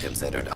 considered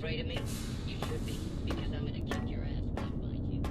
afraid of me? You should be, because I'm gonna kick your ass when I find you.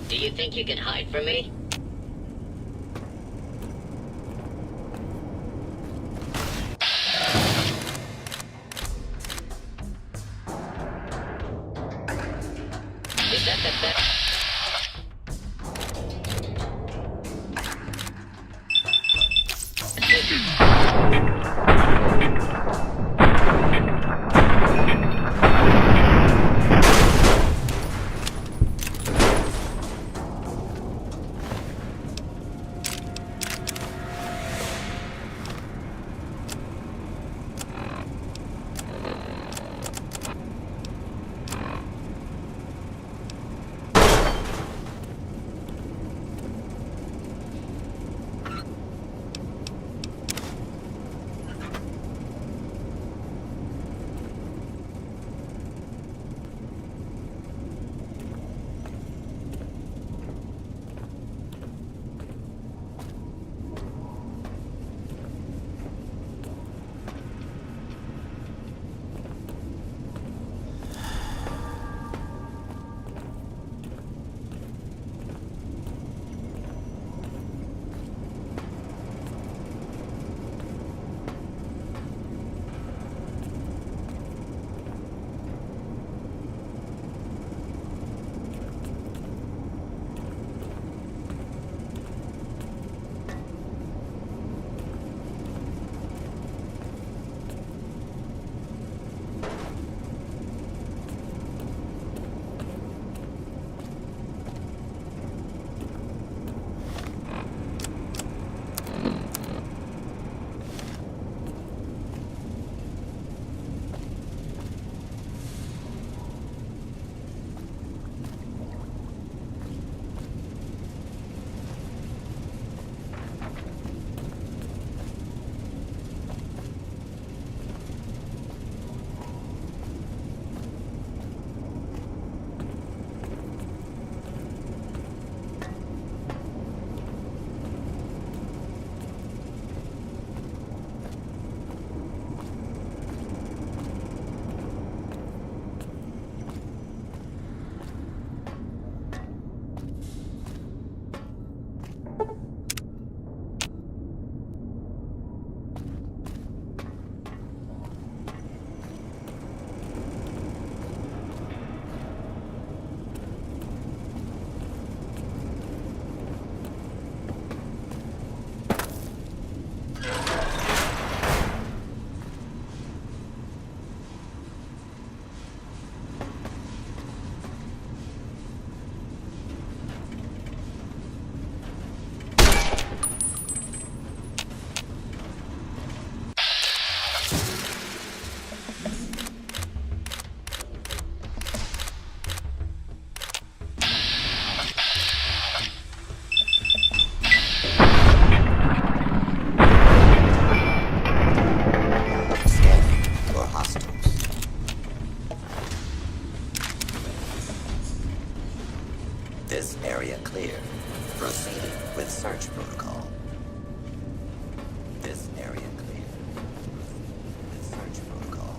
Do you think you can hide from me? Is that the best? Proceeding with search protocol. This area clear. With search protocol.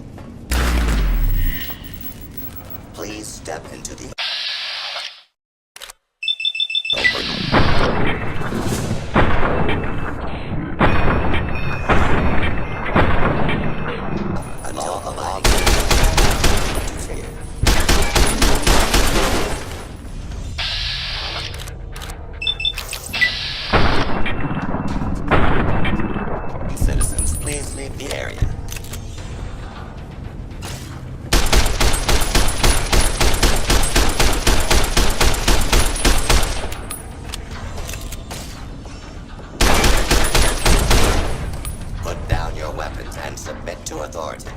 Please step into the open. Until the log to fear. Citizens, please leave the area. Put down your weapons and submit to authority.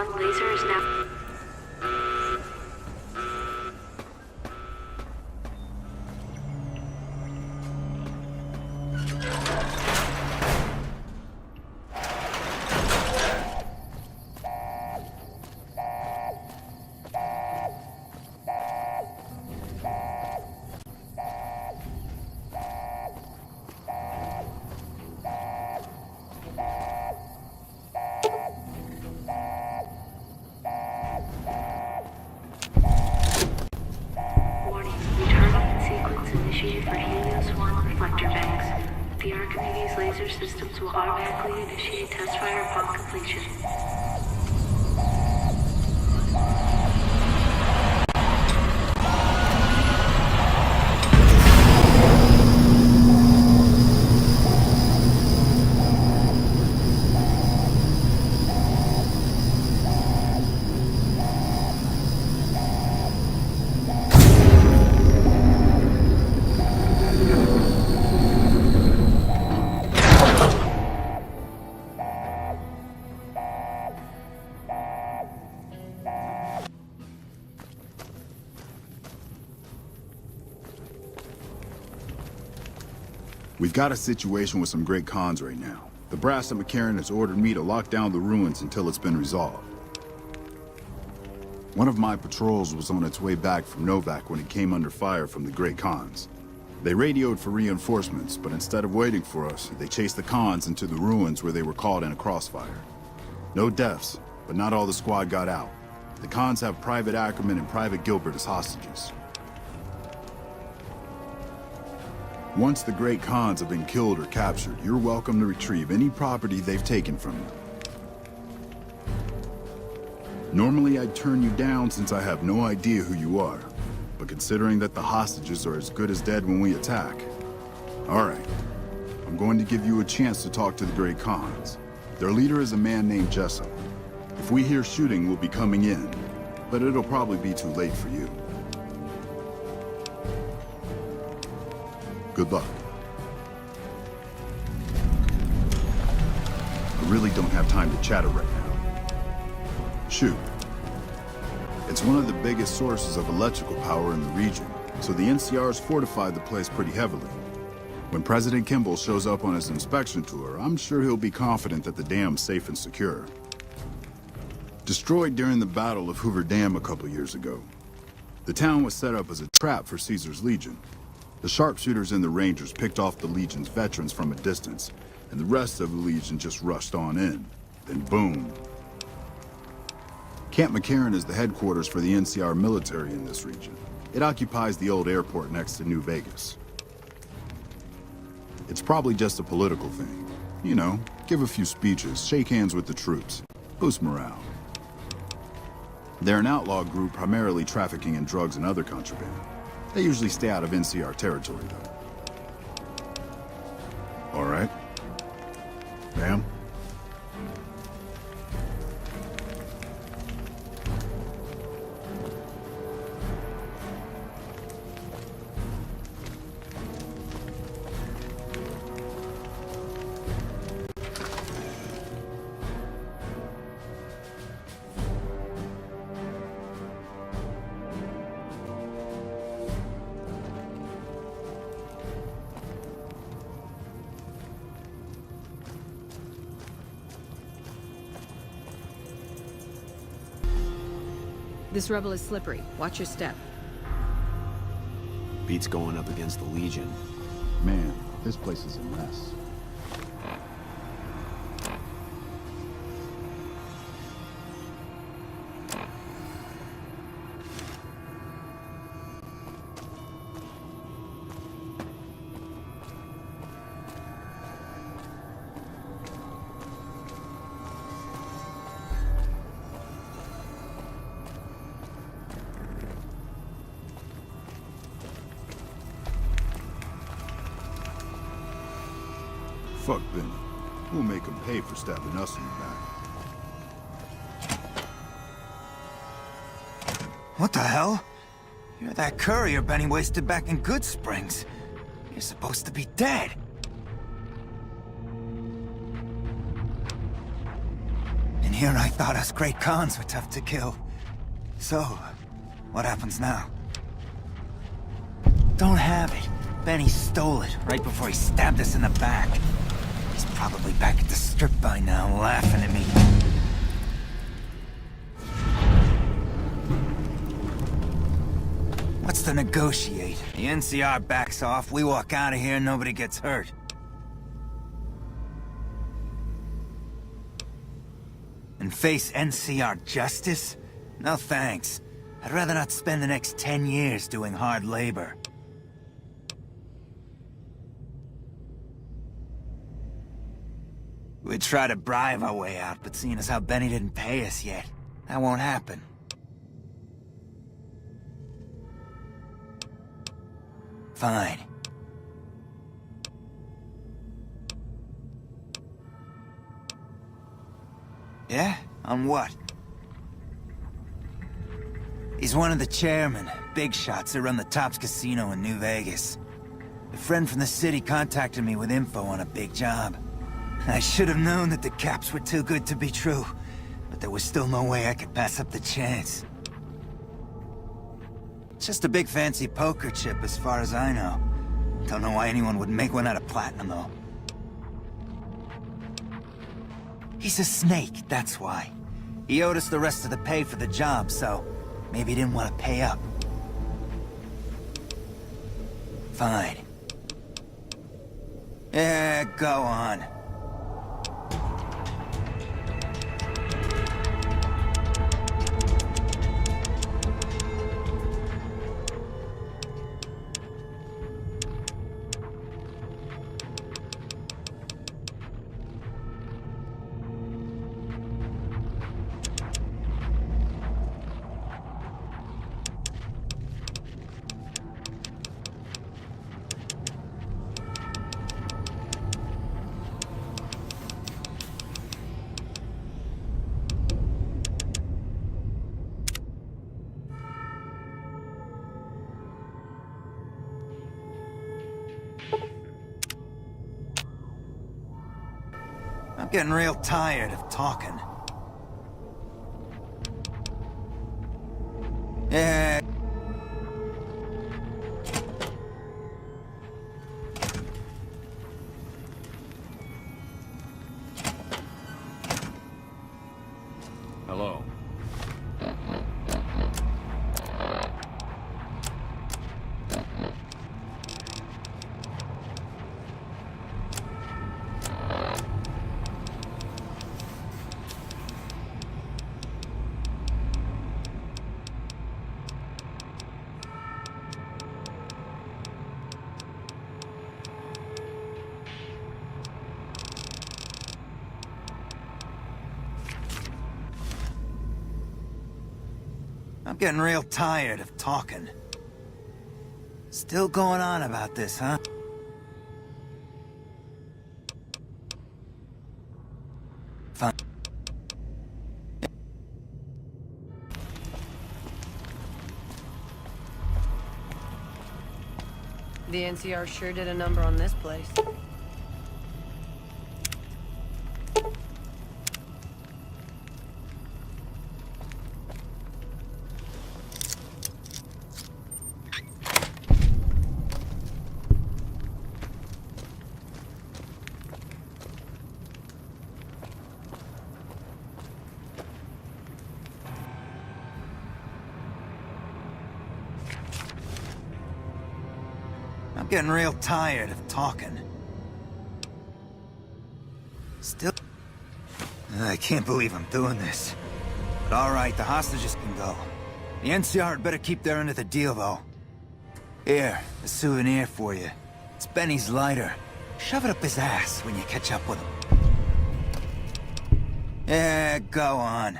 1 laser is now... Warning, return sequence initiated for Helios 1 reflector banks. The Archimedes laser systems will automatically initiate test fire upon completion. We've got a situation with some great cons right now. The brass at McCarran has ordered me to lock down the ruins until it's been resolved. One of my patrols was on its way back from Novak when it came under fire from the great cons. They radioed for reinforcements, but instead of waiting for us, they chased the cons into the ruins where they were caught in a crossfire. No deaths, but not all the squad got out. The cons have Private Ackerman and Private Gilbert as hostages. Once the great cons have been killed or captured, you're welcome to retrieve any property they've taken from you. Normally I'd turn you down since I have no idea who you are, but considering that the hostages are as good as dead when we attack, alright, I'm going to give you a chance to talk to the great cons. Their leader is a man named Jessup. If we hear shooting, we'll be coming in, but it'll probably be too late for you. Good luck. I really don't have time to chatter right now. Shoot. It's one of the biggest sources of electrical power in the region, so the NCR's fortified the place pretty heavily. When President Kimball shows up on his inspection tour, I'm sure he'll be confident that the dam's safe and secure. Destroyed during the Battle of Hoover Dam a couple years ago, the town was set up as a trap for Caesar's Legion. The sharpshooters and the Rangers picked off the Legion's veterans from a distance, and the rest of the Legion just rushed on in. Then boom. Camp McCarran is the headquarters for the NCR military in this region. It occupies the old airport next to New Vegas. It's probably just a political thing. You know, give a few speeches, shake hands with the troops, boost morale. They're an outlaw group primarily trafficking in drugs and other contraband. They usually stay out of NCR territory, though. All right. Ma'am? This rebel is slippery. Watch your step. Beats going up against the Legion. Man, this place is a mess. Fuck Benny. We'll make him pay for stabbing us in the back. What the hell? You're that courier Benny wasted back in Good Springs. You're supposed to be dead. And Here I thought us great Khans were tough to kill. So, what happens now? Don't have it. Benny stole it right before he stabbed us in the back. He's probably back at the strip by now, laughing at me. What's to negotiate? The NCR backs off, we walk out of here, nobody gets hurt. And face NCR justice? No thanks. I'd rather not spend the next 10 years doing hard labor. We'd try to bribe our way out, but seeing as how Benny didn't pay us yet, that won't happen. Fine. Yeah? On what? He's one of the chairmen, big shots that run the Tops Casino in New Vegas. A friend from the city contacted me with info on a big job. I should have known that the caps were too good to be true, but there was still no way I could pass up the chance. It's just a big fancy poker chip as far as I know. Don't know why anyone would make one out of platinum, though. He's a snake, that's why. He owed us the rest of the pay for the job, so maybe he didn't want to pay up. Fine. Yeah, go on. I'm getting real tired of talking. Yeah. Hello. I'm getting real tired of talking. Still going on about this, huh? Fine. The NCR sure did a number on this place. I'm getting real tired of talking. Still... I can't believe I'm doing this. But alright, the hostages can go. The NCR had better keep their end of the deal, though. Here, a souvenir for you. It's Benny's lighter. Shove it up his ass when you catch up with him. Yeah, go on.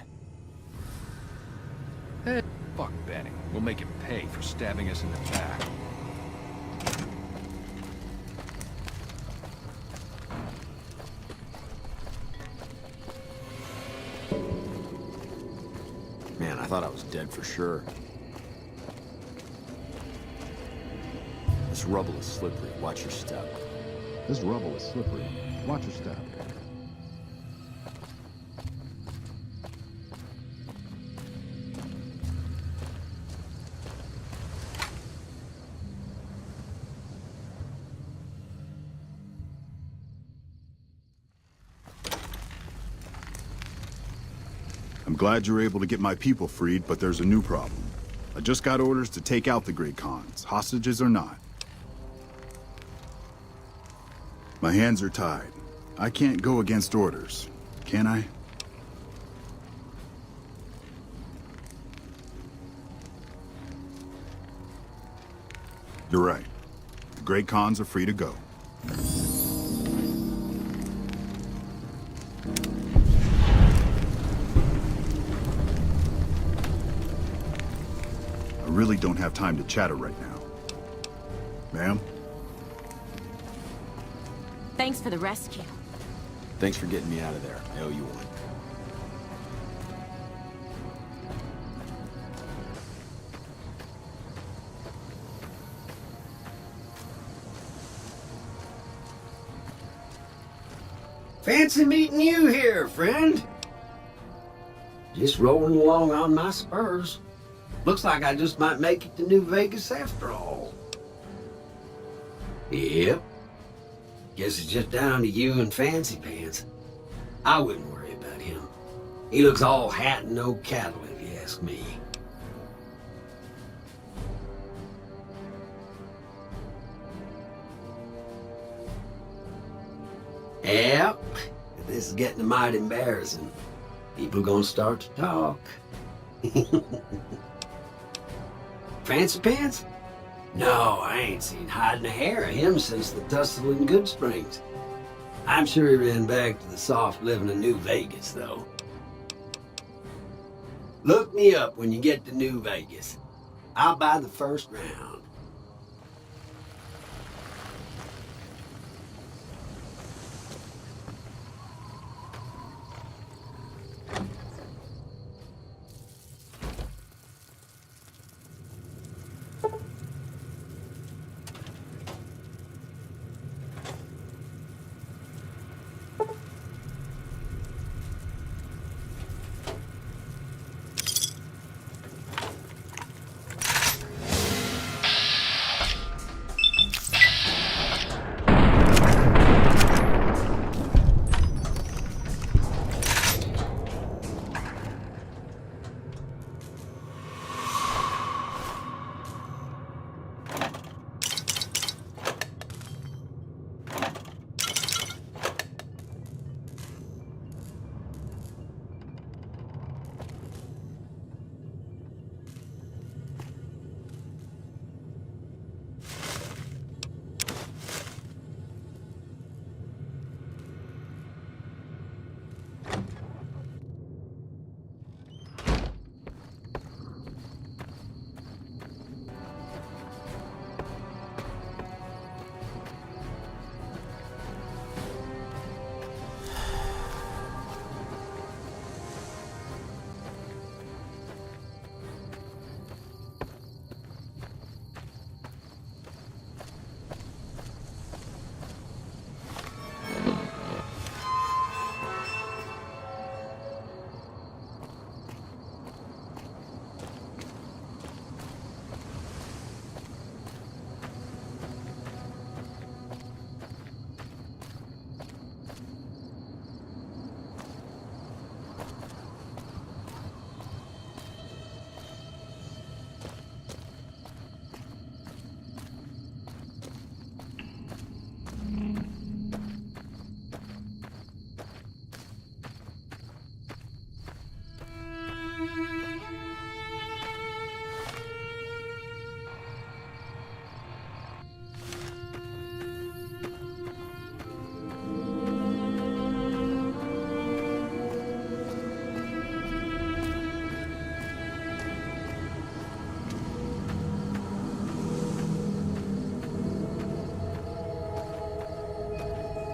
Hey, fuck Benny. We'll make him pay for stabbing us in the back. Man, I thought I was dead for sure. This rubble is slippery. Watch your step. This rubble is slippery. Watch your step. I'm glad you're able to get my people freed, but there's a new problem. I just got orders to take out the Great Khans, hostages or not. My hands are tied. I can't go against orders, can I? You're right. The Great Khans are free to go. I really don't have time to chatter right now. Ma'am? Thanks for the rescue. Thanks for getting me out of there. I owe you one. Fancy meeting you here, friend. Just rolling along on my spurs. Looks like I just might make it to New Vegas after all. Yep. Guess it's just down to you and Fancy Pants. I wouldn't worry about him. He looks all hat and no cattle, if you ask me. Yep. This is getting mighty embarrassing. People gonna start to talk. Fancy Pants? No, I ain't seen hide nor hair of him since the tussle in Good Springs. I'm sure he ran back to the soft living of New Vegas, though. Look me up when you get to New Vegas. I'll buy the first round.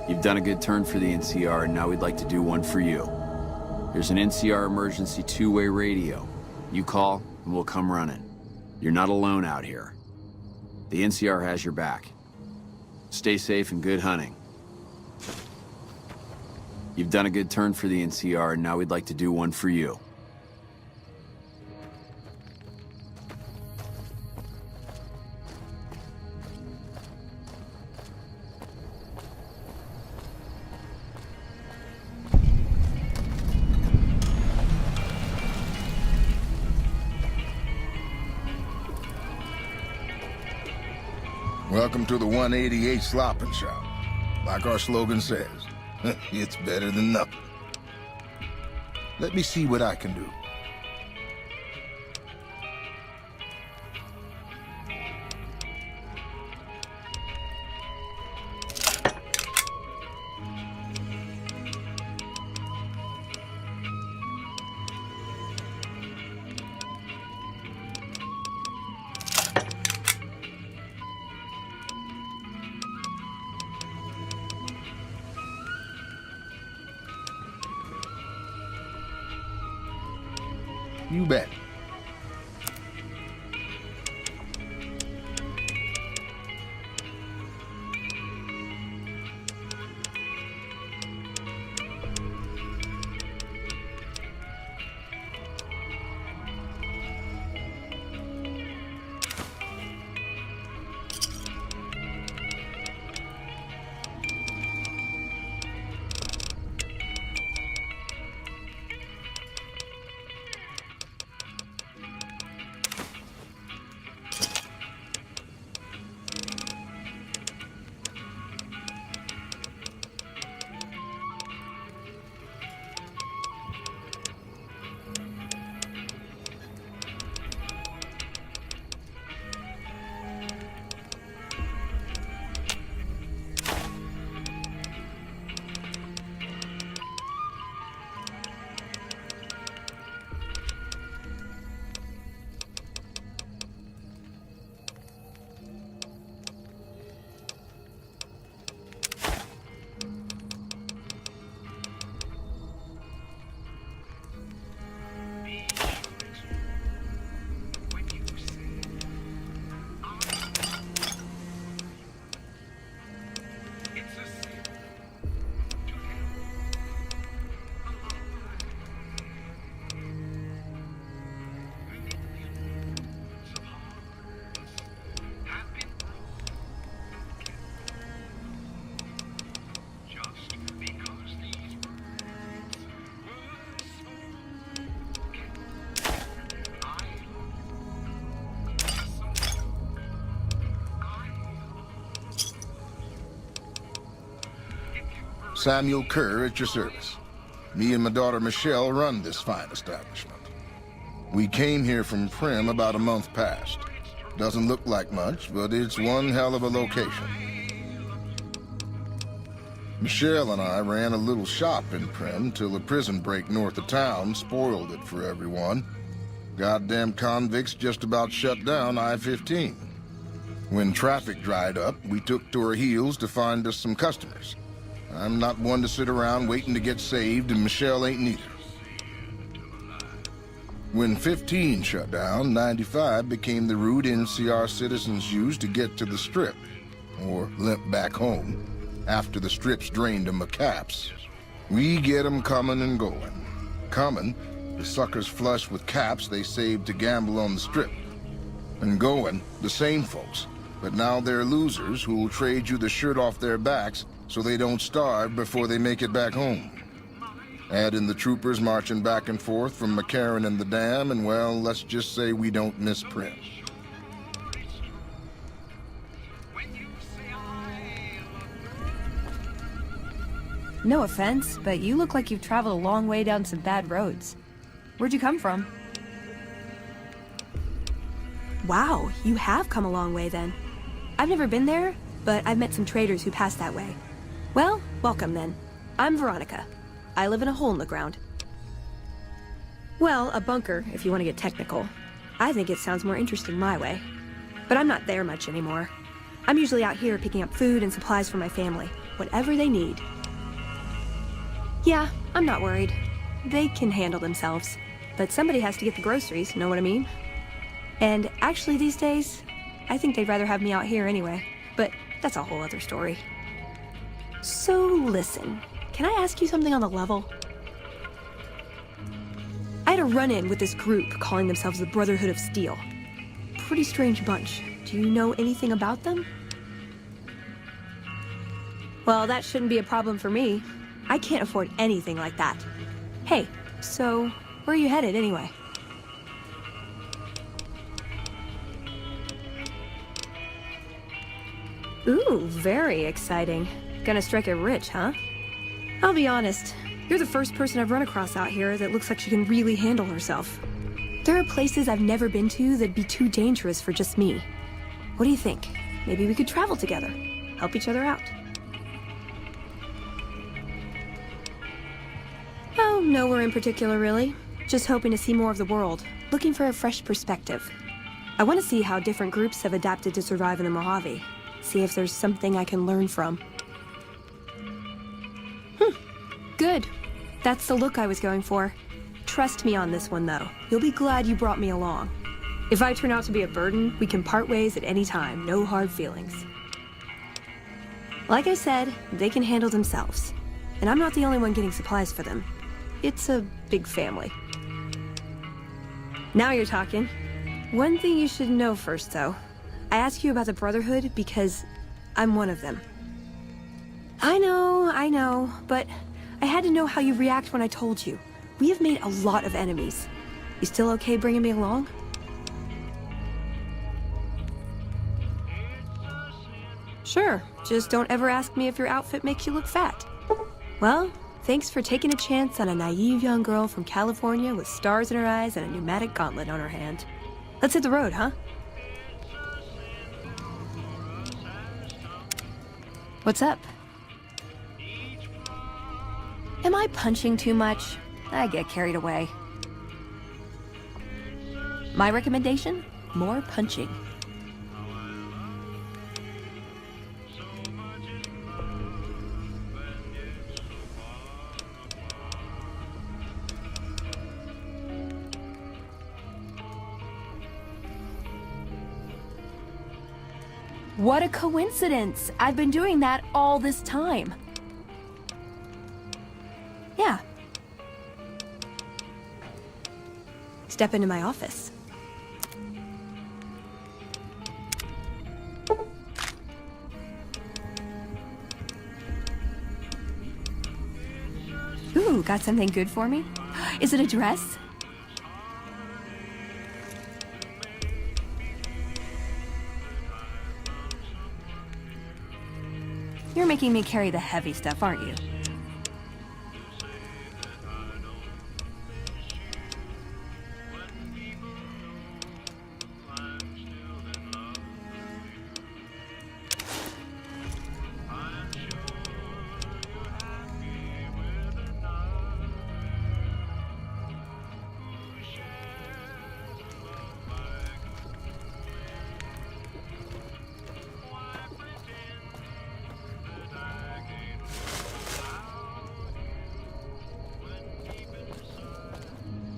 You've done a good turn for the NCR, and now we'd like to do one for you. There's an NCR emergency two-way radio. You call, and we'll come running. You're not alone out here. The NCR has your back. Stay safe and good hunting. You've done a good turn for the NCR, and now we'd like to do one for you. Welcome to the 188 Slopping Shop. Like our slogan says, it's better than nothing. Let me see what I can do. You bet. Samuel Kerr at your service. Me and my daughter Michelle run this fine establishment. We came here from Prim about a month past. Doesn't look like much, but it's one hell of a location. Michelle and I ran a little shop in Prim till a prison break north of town spoiled it for everyone. Goddamn convicts just about shut down I-15. When traffic dried up, we took to our heels to find us some customers. I'm not one to sit around waiting to get saved, and Michelle ain't neither. When 15 shut down, 95 became the route NCR citizens used to get to the Strip, or limp back home, after the Strip's drained them of caps. We get them coming and going. Coming, the suckers flush with caps they saved to gamble on the Strip. And going, the same folks, but now they're losers who'll trade you the shirt off their backs so they don't starve before they make it back home. Add in the troopers marching back and forth from McCarran and the Dam, and well, let's just say we don't miss Prim. No offense, but you look like you've traveled a long way down some bad roads. Where'd you come from? Wow, you have come a long way then. I've never been there, but I've met some traders who pass that way. Well, welcome then. I'm Veronica. I live in a hole in the ground. Well, a bunker, if you want to get technical. I think it sounds more interesting my way. But I'm not there much anymore. I'm usually out here picking up food and supplies for my family, whatever they need. Yeah, I'm not worried. They can handle themselves. But somebody has to get the groceries, know what I mean? And actually these days, I think they'd rather have me out here anyway. But that's a whole other story. So listen, can I ask you something on the level? I had a run-in with this group calling themselves the Brotherhood of Steel. Pretty strange bunch. Do you know anything about them? Well, that shouldn't be a problem for me. I can't afford anything like that. Hey, so where are you headed anyway? Ooh, very exciting. Gonna strike it rich, huh? I'll be honest, you're the first person I've run across out here that looks like she can really handle herself. There are places I've never been to that'd be too dangerous for just me. What do you think? Maybe we could travel together, help each other out. Oh, nowhere in particular, really. Just hoping to see more of the world, looking for a fresh perspective. I want to see how different groups have adapted to survive in the Mojave. See if there's something I can learn from. Good. That's the look I was going for. Trust me on this one, though. You'll be glad you brought me along. If I turn out to be a burden, we can part ways at any time. No hard feelings. Like I said, they can handle themselves. And I'm not the only one getting supplies for them. It's a big family. Now you're talking. One thing you should know first, though. I ask you about the Brotherhood because I'm one of them. I know, but I had to know how you react when I told you. We have made a lot of enemies. You still okay bringing me along? Sure, just don't ever ask me if your outfit makes you look fat. Well, thanks for taking a chance on a naive young girl from California with stars in her eyes and a pneumatic gauntlet on her hand. Let's hit the road, huh? What's up? Am I punching too much? I get carried away. My recommendation? More punching. What a coincidence! I've been doing that all this time. Yeah. Step into my office. Ooh, got something good for me? Is it a dress? You're making me carry the heavy stuff, aren't you?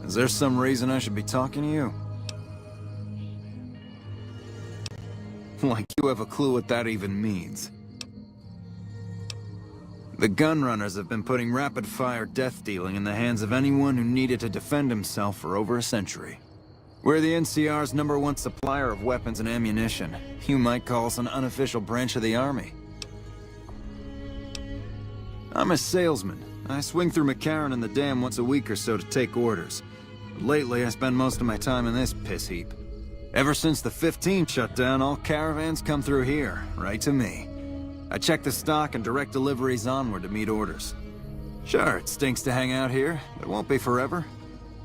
Is there some reason I should be talking to you? Like you have a clue what that even means. The gunrunners have been putting rapid-fire death dealing in the hands of anyone who needed to defend himself for over a century. We're the NCR's #1 supplier of weapons and ammunition. You might call us an unofficial branch of the Army. I'm a salesman. I swing through McCarran and the Dam once a week or so to take orders. Lately, I spend most of my time in this piss heap. Ever since the 15 shut down, all caravans come through here, right to me. I check the stock and direct deliveries onward to meet orders. Sure, it stinks to hang out here, but it won't be forever.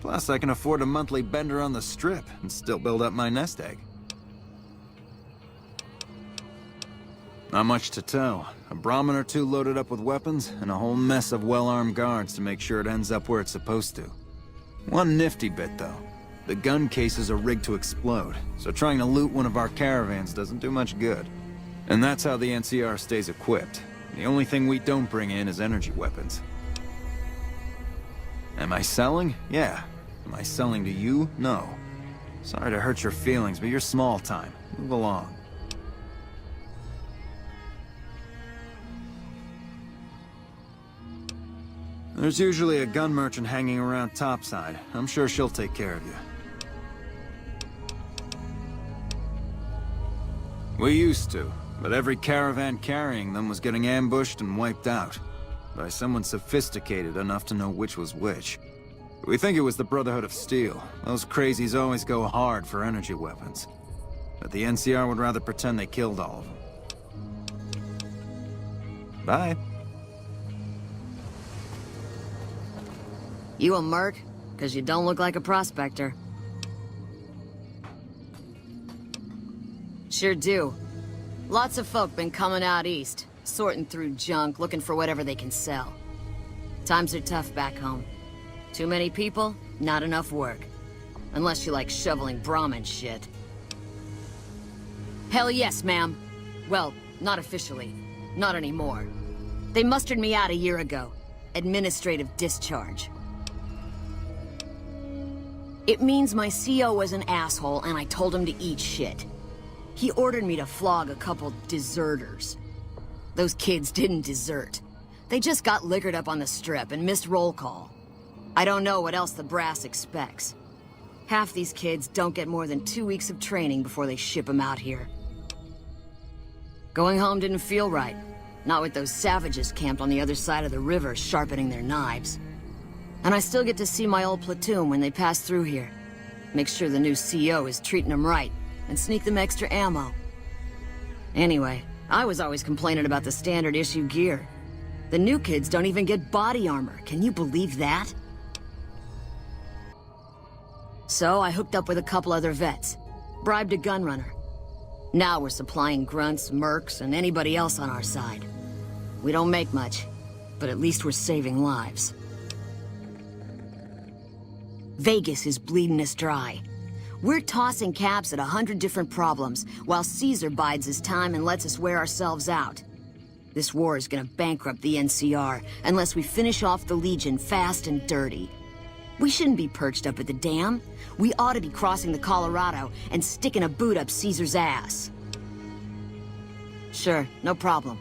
Plus, I can afford a monthly bender on the Strip and still build up my nest egg. Not much to tell. A Brahmin or two loaded up with weapons, and a whole mess of well-armed guards to make sure it ends up where it's supposed to. One nifty bit, though. The gun cases are rigged to explode, so trying to loot one of our caravans doesn't do much good. And that's how the NCR stays equipped. The only thing we don't bring in is energy weapons. Am I selling? Yeah. Am I selling to you? No. Sorry to hurt your feelings, but you're small time. Move along. There's usually a gun merchant hanging around topside. I'm sure she'll take care of you. We used to, but every caravan carrying them was getting ambushed and wiped out. By someone sophisticated enough to know which was which. We think it was the Brotherhood of Steel. Those crazies always go hard for energy weapons. But the NCR would rather pretend they killed all of them. Bye. You a merc? Because you don't look like a prospector. Sure do. Lots of folk been coming out east, sorting through junk, looking for whatever they can sell. Times are tough back home. Too many people, not enough work. Unless you like shoveling Brahmin shit. Hell yes, ma'am. Well, not officially. Not anymore. They mustered me out a year ago. Administrative discharge. It means my CO was an asshole and I told him to eat shit. He ordered me to flog a couple deserters. Those kids didn't desert. They just got liquored up on the strip and missed roll call. I don't know what else the brass expects. Half these kids don't get more than 2 weeks of training before they ship them out here. Going home didn't feel right. Not with those savages camped on the other side of the river sharpening their knives. And I still get to see my old platoon when they pass through here. Make sure the new CO is treating them right, and sneak them extra ammo. Anyway, I was always complaining about the standard issue gear. The new kids don't even get body armor, can you believe that? So I hooked up with a couple other vets, bribed a gun runner. Now we're supplying grunts, mercs, and anybody else on our side. We don't make much, but at least we're saving lives. Vegas is bleeding us dry. We're tossing caps at 100 different problems, while Caesar bides his time and lets us wear ourselves out. This war is gonna bankrupt the NCR unless we finish off the Legion fast and dirty. We shouldn't be perched up at the dam. We ought to be crossing the Colorado and sticking a boot up Caesar's ass. Sure, no problem.